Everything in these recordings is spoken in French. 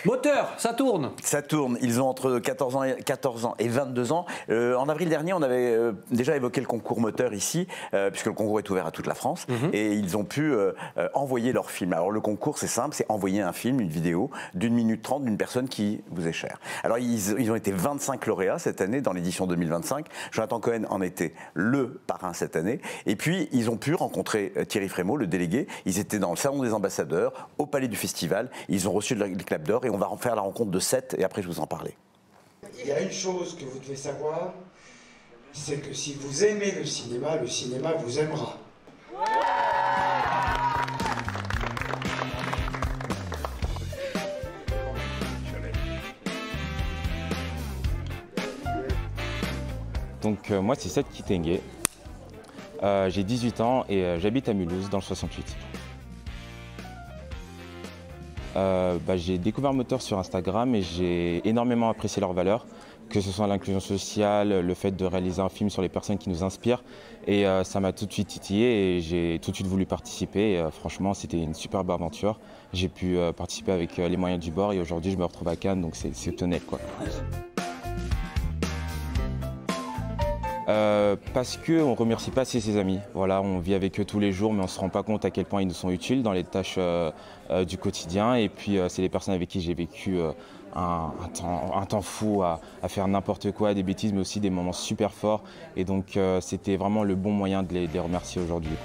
Moteur, ça tourne. Ça tourne. Ils ont entre 14 ans et 22 ans. En avril dernier, on avait déjà évoqué le concours moteur ici, puisque le concours est ouvert à toute la France. Et ils ont pu envoyer leur film. Alors le concours, c'est simple, c'est envoyer un film, une vidéo d'1 minute 30 d'une personne qui vous est chère. Alors ils ont été 25 lauréats cette année dans l'édition 2025. Jonathan Cohen en était le parrain cette année. Et puis ils ont pu rencontrer Thierry Frémaux, le délégué. Ils étaient dans le salon des ambassadeurs, au palais du festival. Ils ont reçu les claps d'or et on va en faire la rencontre de 7 et après je vous en parlais. Il y a une chose que vous devez savoir, c'est que si vous aimez le cinéma vous aimera. Donc moi c'est Seth Kitenge, j'ai 18 ans et j'habite à Mulhouse dans le 68. J'ai découvert Moteur sur Instagram et j'ai énormément apprécié leurs valeurs, que ce soit l'inclusion sociale, le fait de réaliser un film sur les personnes qui nous inspirent. Et ça m'a tout de suite titillé et j'ai tout de suite voulu participer. Et, franchement, c'était une superbe aventure. J'ai pu participer avec les moyens du bord et aujourd'hui, je me retrouve à Cannes, donc c'est honnête, quoi. Parce qu'on ne remercie pas assez ses amis. Voilà, on vit avec eux tous les jours, mais on ne se rend pas compte à quel point ils nous sont utiles dans les tâches du quotidien. Et puis, c'est les personnes avec qui j'ai vécu un temps fou à faire n'importe quoi, des bêtises, mais aussi des moments super forts. Et donc, c'était vraiment le bon moyen de les remercier aujourd'hui.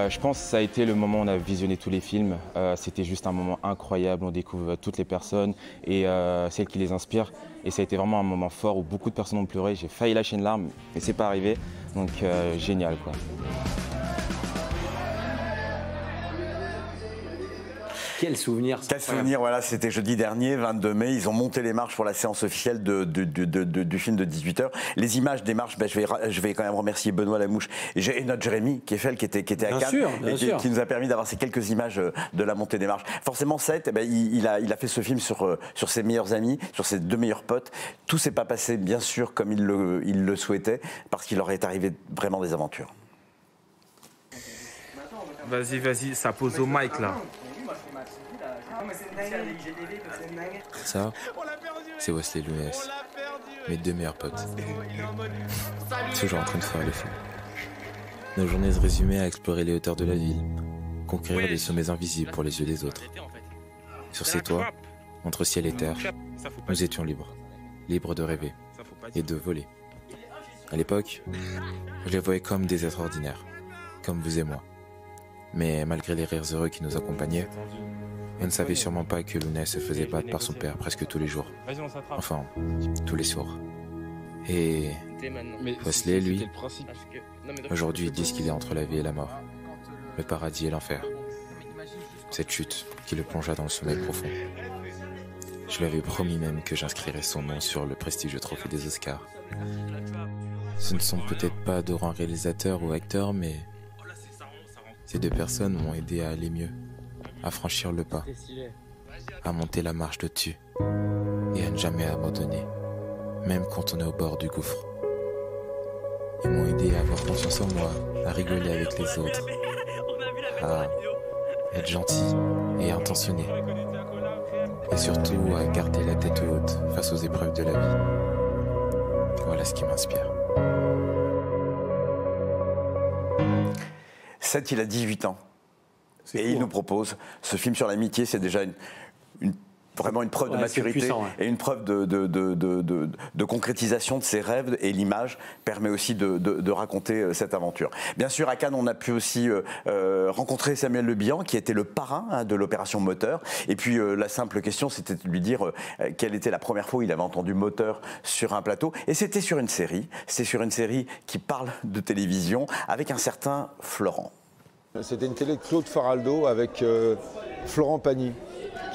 Je pense que ça a été le moment où on a visionné tous les films. C'était juste un moment incroyable, on découvre toutes les personnes et celles qui les inspirent. Et ça a été vraiment un moment fort où beaucoup de personnes ont pleuré. J'ai failli lâcher une larme, mais c'est pas arrivé. Donc génial, quoi. Quel souvenir. Quel souvenir, voilà, c'était jeudi dernier, 22 mai. Ils ont monté les marches pour la séance officielle du film de 18h. Les images des marches, je vais quand même remercier Benoît Lamouche et notre Jérémy Kieffel qui était à Cannes et qui nous a permis d'avoir ces quelques images de la montée des marches. Forcément, Seth, il a fait ce film sur ses meilleurs amis, sur ses 2 meilleurs potes. Tout s'est pas passé, bien sûr, comme il le souhaitait, parce qu'il leur est arrivé vraiment des aventures. Vas-y, ça pose au mic, là. Ça, c'est Wesley Lounès, mes 2 meilleurs potes. Toujours en train de faire le fou. Nos journées se résumaient à explorer les hauteurs de la ville, conquérir des sommets invisibles pour les yeux des autres. Sur ces toits, entre ciel et terre, nous étions libres. Libres de rêver et de voler. À l'époque, je les voyais comme des êtres ordinaires, comme vous et moi. Mais malgré les rires heureux qui nous accompagnaient, on ne savait sûrement pas que Lounès se faisait battre par son père presque tous les jours. Enfin, tous les soirs. Et Wesley, lui, aujourd'hui, ils disent qu'il est entre la vie et la mort. Le paradis et l'enfer. Cette chute qui le plongea dans le sommeil profond. Je lui avais promis même que j'inscrirais son nom sur le prestigieux trophée des Oscars. Ce ne sont peut-être pas de grands réalisateurs ou acteurs, mais ces 2 personnes m'ont aidé à aller mieux, à franchir le pas, à monter la marche de dessus et à ne jamais abandonner, même quand on est au bord du gouffre. Ils m'ont aidé à avoir confiance en moi, à rigoler avec les autres, à être gentil et intentionné, et surtout à garder la tête haute face aux épreuves de la vie. Voilà ce qui m'inspire. Seth, il a 18 ans. Et il nous propose ce film sur l'amitié. C'est déjà vraiment une preuve de maturité puissant, et une preuve de concrétisation de ses rêves. Et l'image permet aussi de raconter cette aventure. Bien sûr, à Cannes, on a pu aussi rencontrer Samuel Le Bihan, qui était le parrain de l'opération Moteur. Et puis, la simple question, c'était de lui dire quelle était la première fois où il avait entendu Moteur sur un plateau. Et c'était sur une série. C'est sur une série qui parle de télévision avec un certain Florent. C'était une télé de Claude Faraldo avec Florent Pagny,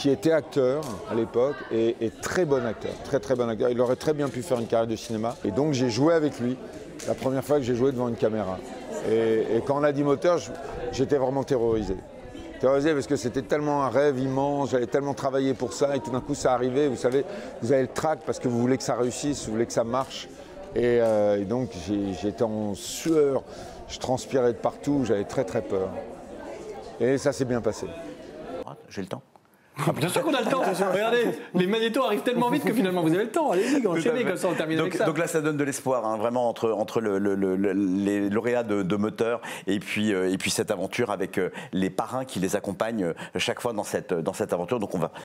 qui était acteur à l'époque et très bon acteur, très bon acteur. Il aurait très bien pu faire une carrière de cinéma. Et donc j'ai joué avec lui, la première fois que j'ai joué devant une caméra. Et quand on a dit Moteur, j'étais vraiment terrorisé. Terrorisé parce que c'était tellement un rêve immense, j'avais tellement travaillé pour ça et tout d'un coup ça arrivait. Vous savez, vous avez le trac parce que vous voulez que ça réussisse, vous voulez que ça marche. Et donc j'étais en sueur. Je transpirais de partout, j'avais très peur. Et ça s'est bien passé. J'ai le temps. Bien sûr qu'on a le temps. Regardez, les magnétos arrivent tellement vite que finalement vous avez le temps. Allez-y, enchaînez comme ça, on termine avec ça. Donc là, ça donne de l'espoir, hein, vraiment entre les lauréats de moteurs et puis cette aventure avec les parrains qui les accompagnent chaque fois dans cette aventure. Donc on va